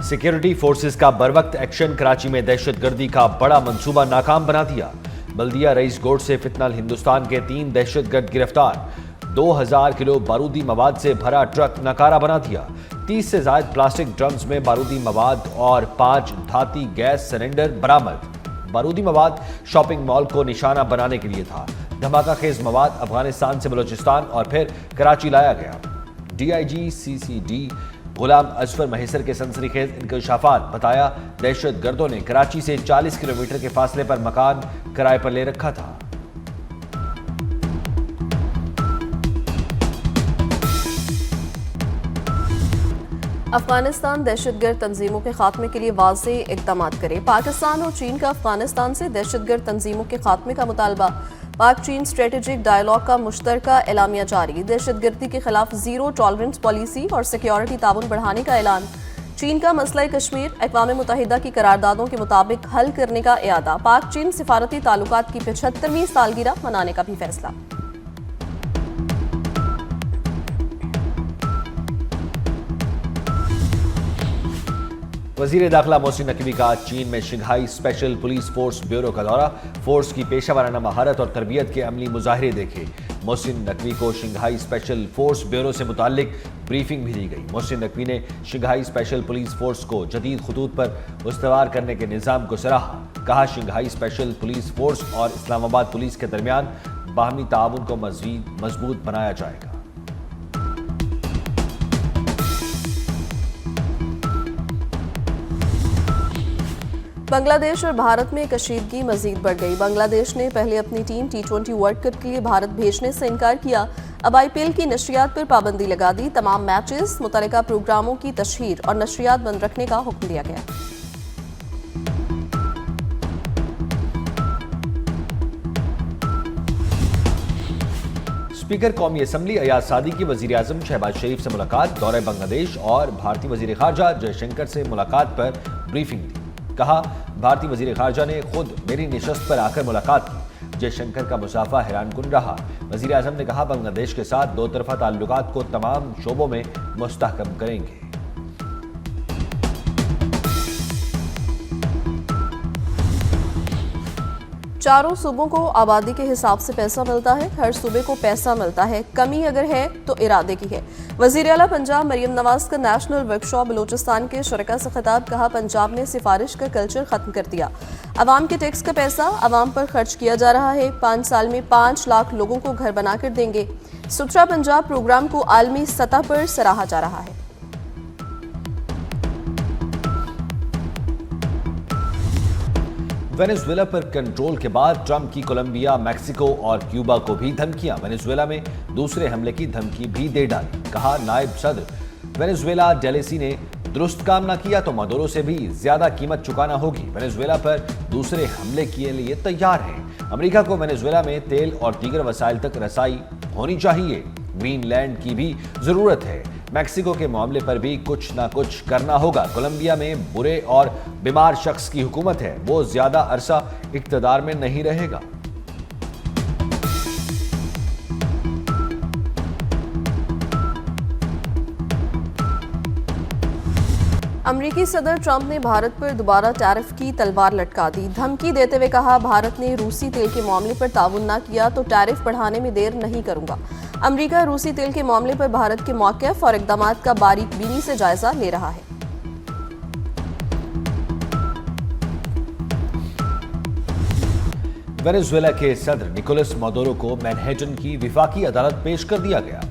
Security forces का बरवक्त action Karachi में दहशतगर्दी का बड़ा मंसूबा नाकाम बना दिया। बल्दिया रईस गोड से फितनल हिंदुस्तान के 3 दहशतगर्द गिरफ्तार। 2000 किलो बारूदी मवाद से भरा ट्रक नकारा बना दिया। 30 से ज्यादा प्लास्टिक ड्रम्स में बारूदी मवाद और 5 धाती गैस सिलेंडर बरामद। बारूदी मवाद शॉपिंग मॉल को निशाना बनाने के लिए था। धमाका खेज मवाद अफगानिस्तान से बलूचिस्तान और फिर कराची लाया गया। DIG CCD गुलाम अजफर महेसर के सनसनीखेज इंकशाफात बताया, दहशतगर्दों ने कराची से 40 किलोमीटर के फासले पर मकान किराए पर ले रखा था। अफगानिस्तान दहशतगर्द तंजीमों के खात्मे के लिए वाज़ेह इक़दाम करे। पाकिस्तान और चीन का अफगानिस्तान से दहशतगर्द तंजीमों के खात्मे का मुतालबा। पाक चीन स्ट्रेटेजिक डायलॉग का मुश्तरका एलामिया जारी। दहशतगर्दी के खिलाफ जीरो टॉलरेंस पॉलिसी और सिक्योरिटी ताउन बढ़ाने का ऐलान। चीन का मसला कश्मीर अक़वाम मुत्तहिदा की करारदादों के मुताबिक हल करने का इरादा। पाक चीन सिफारती ताल्लुकात की 75वीं सालगिरह मनाने का भी फैसला। वजीर दाखिला मोहसिन नकवी का चीन में Shanghai special police force bureau का दौरा। फोर्स की पेशा वाराना महारत और तरबियत के अमली मुजाहरे देखे। मोहसिन नकवी को शंघाई स्पेशल फोर्स ब्यूरो से मुताल्लिक ब्रीफिंग भी दी गई। मोहसिन नकवी ने शंघाई स्पेशल पुलिस फोर्स को जदीद खतूत पर उस्तवार करने के निज़ाम को सराहा। कहा, शंघाई स्पेशल पुलिस फोर्स और इस्लामाबाद पुलिस के दरमियान बाहमी ताउन को मज़ीद मजबूत बनाया जाएगा। बांग्लादेश और भारत में कशीदगी मजीद बढ़ गई। बांग्लादेश ने पहले अपनी टीम T20 वर्ल्ड कप के लिए भारत भेजने से इनकार किया। अब IPL की नशरियात पर पाबंदी लगा दी। तमाम मैचेस, मुतल्लिका प्रोग्रामों की तशहीर और नशरियात बंद रखने का हुक्म दिया गया। स्पीकर कौमी असम्बली अयाज सादी की वजीर आजम शहबाज शरीफ से मुलाकात। दौरे बांग्लादेश और भारतीय वजीर खारजा जयशंकर से मुलाकात पर ब्रीफिंग दी। कहा, भारतीय वजीर खारजा ने खुद मेरी निशस्त पर आकर मुलाकात की। जयशंकर का मुसाफा हैरानकुन रहा। वजीर आजम ने कहा, बांग्लादेश के साथ दो तरफा ताल्लुकात को तमाम शोबों में मुस्तहकम करेंगे। चारों सूबों को आबादी के हिसाब से पैसा मिलता है। हर सूबे को पैसा मिलता है। कमी अगर है तो इरादे की है। वज़ीर आला पंजाब मरियम नवाज का नेशनल वर्कशॉप बलूचिस्तान के शरका से खिताब। कहा, पंजाब ने सिफारिश का कल्चर खत्म कर दिया। अवाम के टैक्स का पैसा अवाम पर खर्च किया जा रहा है। 5 साल में 5 लाख लोगों को घर बनाकर देंगे। सुथरा पंजाब प्रोग्राम को आलमी सतह पर सराहा जा रहा है। वेनेजुएला पर कंट्रोल के बाद ट्रंप की कोलंबिया, मैक्सिको और क्यूबा को भी धमकियां। वेनेजुएला में दूसरे हमले की धमकी भी दे डाली। कहा, नायब सदर वेनेजुएला डेलेसी ने दुरुस्त काम न किया तो मदुरो से भी ज्यादा कीमत चुकाना होगी। वेनेजुएला पर दूसरे हमले के लिए तैयार हैं। अमेरिका को वेनेजुएला में तेल और दीगर वसाइल तक रसाई होनी चाहिए। ग्रीनलैंड की भी जरूरत है। मैक्सिको के मामले पर भी कुछ ना कुछ करना होगा। कोलंबिया में बुरे और बीमार शख्स की हुकूमत है। वो ज्यादा अरसा इक्तदार में नहीं रहेगा। अमरीकी सदर ट्रंप ने भारत पर दोबारा टैरिफ की तलवार लटका दी। धमकी देते हुए कहा, भारत ने रूसी तेल के मामले पर ताउन न किया तो टैरिफ बढ़ाने में देर नहीं करूंगा। अमरीका रूसी तेल के मामले पर भारत के मौक़िफ़ और इक़दामात का बारीकबीनी से जायजा ले रहा है। वेनेजुएला के सदर निकोलस मदुरो को मैनहट्टन की विफाकी अदालत पेश कर दिया गया।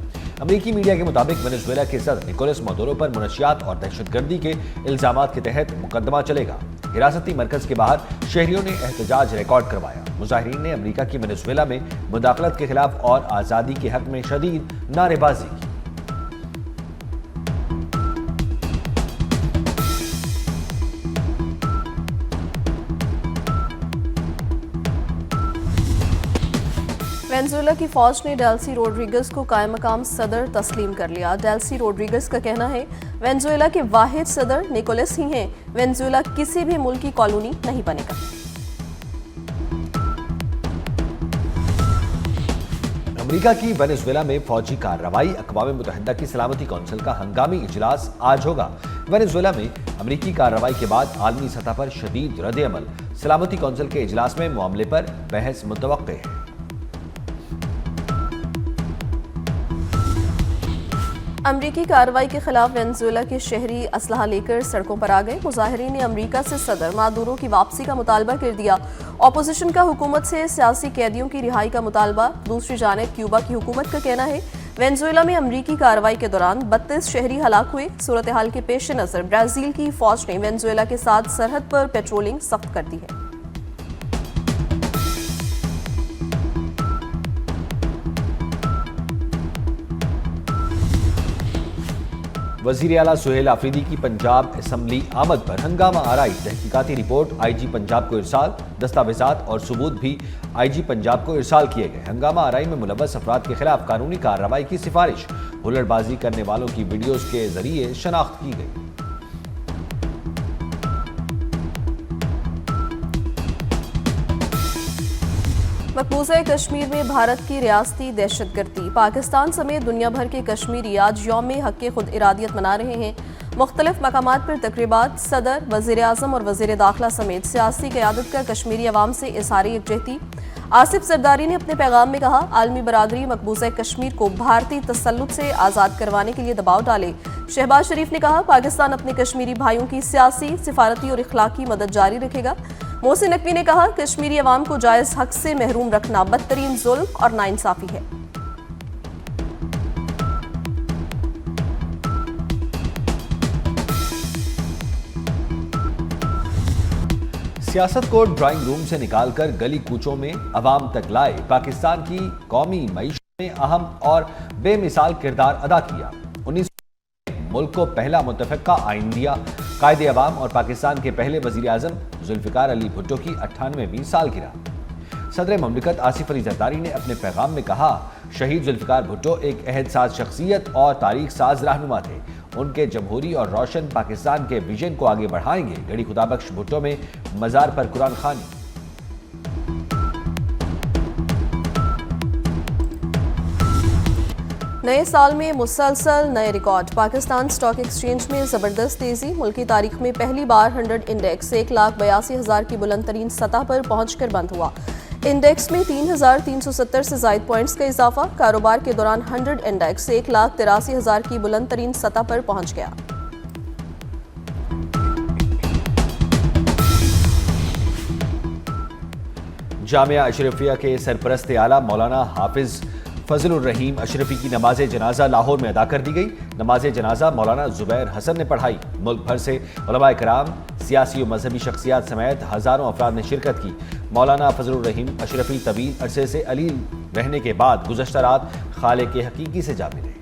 अमेरिकी मीडिया के मुताबिक वेनेजुएला के सदर निकोलस मदुरो पर मुनशियात और दहशतगर्दी के इल्जामात के तहत मुकदमा चलेगा। हिरासती मरकज के बाहर शहरियों ने एहतजाज रिकॉर्ड करवाया। मुजाहिरीन ने अमेरिका की वेनेजुएला में मुदाखलत के खिलाफ और आज़ादी के हक में शदीद नारेबाजी की। वेनेजुएला की फौज ने डेल्सी रोड्रिगस को कायम मकाम सदर तस्लीम कर लिया। डेल्सी रोड्रिगस का कहना है, वेनेजुएला के वाहिद सदर निकोलस ही हैं। वेनेजुएला किसी भी मुल्क की कॉलोनी नहीं बनेगा। अमेरिका की वेनेजुएला में फौजी कार्रवाई। अक़वाम मुत्तहिदा की सलामती कौंसिल का हंगामी इजलास आज होगा। वेनेजुएला में अमेरिकी कार्रवाई के बाद आलमी सतह पर शदीद रद्द-ए-अमल। सलामती कौंसिल के इजलास में मामले पर बहस मुतवक्के है। अमरीकी कार्रवाई के खिलाफ वेनेजुएला के शहरी असलहा लेकर सड़कों पर आ गए। मुजाहिरीन ने अमरीका से सदर मादुरो की वापसी का मुतालबा कर दिया। ऑपोजिशन का हुकूमत से सियासी कैदियों की रिहाई का मुतालबा। दूसरी जानिब क्यूबा की हुकूमत का कहना है वेनेजुएला में अमरीकी कार्रवाई के दौरान 32 शहरी हलाक हुए। सूरत हाल के पेश नजर ब्राजील की फौज ने वेनेजुएला के साथ सरहद पर पेट्रोलिंग सख्त कर दी है। वजीर आला सुहेल आफरीदी की पंजाब असम्बली आमद पर हंगामा आराई। तहकीकाती रिपोर्ट आईजी पंजाब को इरसाल। दस्तावेजात और सबूत भी आईजी पंजाब को इरसाल किए गए। हंगामा आराई में मुलव्वस अफराद के खिलाफ कानूनी कार्रवाई की सिफारिश। हुल्लड़बाजी करने वालों की वीडियोज के जरिए शनाख्त की गई। मकबूजा कश्मीर में भारत की रियासती दहशतगर्दी। पाकिस्तान समेत दुनिया भर के कश्मीरी आज यौम हक़ खुद इरादियत मना रहे हैं। मुख्तलिफ मकामात पर तकरीबात। सदर, वज़ीर आज़म और वज़ीर दाखिला समेत सियासी क़यादत कर कश्मीरी अवाम से इज़हार यकजहती। आसिफ सरदारी ने अपने पैगाम में कहा आलमी बरादरी मकबूजा कश्मीर को भारतीय तसल्लुत से आज़ाद करवाने के लिए दबाव डाले। शहबाज शरीफ ने कहा पाकिस्तान अपने कश्मीरी भाइयों की सियासी, सिफारती और इखलाकी मदद जारी रखेगा। मोहसिन नकवी ने कहा कश्मीरी अवाम को जायज हक से महरूम रखना बदतरीन जुल्म और नाइंसाफी है। सियासत को ड्राइंग रूम से निकालकर गली कूचों में अवाम तक लाए। पाकिस्तान की कौमी मईशत में अहम और बेमिसाल किरदार अदा किया। 19 मुल्क को पहला मुतफ़क़ा आइन दिया। कायदे अवाम और पाकिस्तान के पहले वज़ीर आज़म जुल्फ़िकार अली भुट्टो की 98वीं सालगिरह। सदर ममलिकत आसिफ अली ज़रदारी ने अपने पैगाम में कहा शहीद जुल्फ़िकार भुट्टो एक अहदसाज शख्सियत और तारीख साज रहनुमा थे। उनके जमहूरी और रोशन पाकिस्तान के विजन को आगे बढ़ाएंगे। गढ़ी खुदाबख्श भुट्टो में मज़ार पर कुरान खानी। नए साल में मुसलसल नए रिकॉर्ड। पाकिस्तान स्टॉक एक्सचेंज में जबरदस्त तेजी। मुल्की तारीख में पहली बार 100 इंडेक्स 1,82,000 की बुलंद तरीन सतह पर पहुंचकर बंद हुआ। इंडेक्स में 3,370 से जायद पॉइंट्स का इजाफा। कारोबार के दौरान 100 इंडेक्स 1,83,000 की बुलंद तरीन सतह पर पहुंच गया। जामिया अशरफिया के सरपरस्त आला मौलाना हाफिज फजलुर रहीम अशरफी की नमाज जनाजा लाहौर में अदा कर दी गई। नमाज जनाजा मौलाना जुबैर हसन ने पढ़ाई। मुल्क भर से उलमाए कराम, सियासी और मजहबी शख्सियात समेत हजारों अफराद ने शिरकत की। मौलाना फजलुर रहीम अशरफी तवील अरसे से अलील रहने के बाद गुज़श्ता रात खालिक हकीकी से जा मिले।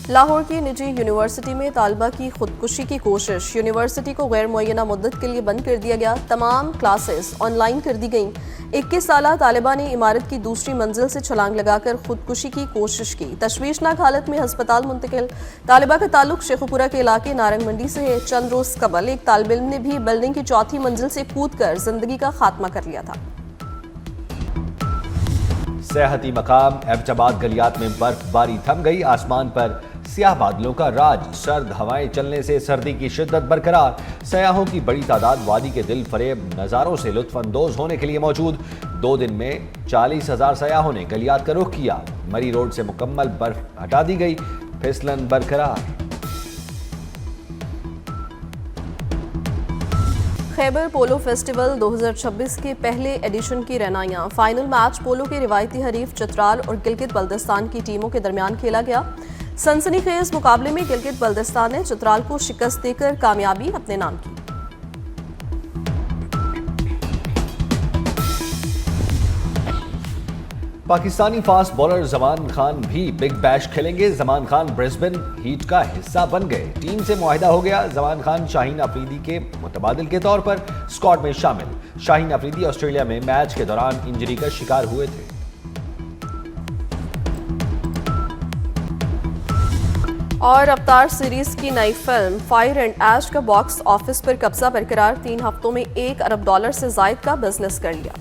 लाहौर की निजी यूनिवर्सिटी में तालिबा की खुदकुशी की कोशिश। यूनिवर्सिटी को गैर मुअय्यना मुद्दत के लिए बंद कर दिया गया। तमाम क्लासेस ऑनलाइन कर दी गईं। 21 साला तालिबा ने इमारत की दूसरी मंजिल से छलांग लगाकर खुदकुशी की कोशिश की। तशवीशनाक हालत में अस्पताल मुंतकिल। तालिबा का ताल्लुक शेखुपुरा के इलाके नारंग मंडी से है। चंद रोज कबल एक तालिब इल्म ने भी बिल्डिंग की चौथी मंजिल से कूदकर जिंदगी का खात्मा कर लिया था। सियाहती मकाम एबटाबाद गलियात में बर्फबारी थम गई। आसमान पर सियाह बादलों का राज। सर्द हवाएं चलने से सर्दी की शिद्दत बरकरार। सयाहों की बड़ी तादाद वादी के दिल फरेब नज़ारों से लुत्फानंदोज होने के लिए मौजूद। 2 दिन में 40,000 सयाहों ने गलियात का रुख किया। मरी रोड से मुकम्मल बर्फ हटा दी गई। फिसलन बरकरार। खैबर पोलो फेस्टिवल 2026 के पहले एडिशन की रैनाइयां। फाइनल मैच पोलो के रिवायती हरीफ चित्राल और गिलगित बल्दिस्तान की टीमों के दरमियान खेला गया। सनसनीखेज मुकाबले में गिलगित बल्दिस्तान ने चित्राल को शिकस्त देकर कामयाबी अपने नाम की। पाकिस्तानी फास्ट बॉलर जमान खान भी बिग बैश खेलेंगे। जमान खान ब्रिस्बेन हीट का हिस्सा बन गए। टीम से मुआहिदा हो गया। जमान खान शाहीन अफरीदी के मुतबादिल के तौर पर स्क्वाड में शामिल। शाहीन अफरीदी ऑस्ट्रेलिया में मैच के दौरान इंजरी का शिकार हुए थे। और अवतार सीरीज की नई फिल्म फायर एंड ऐश का बॉक्स ऑफिस पर कब्जा बरकरार। 3 हफ्तों में $1 अरब से जायद का बिजनेस कर लिया।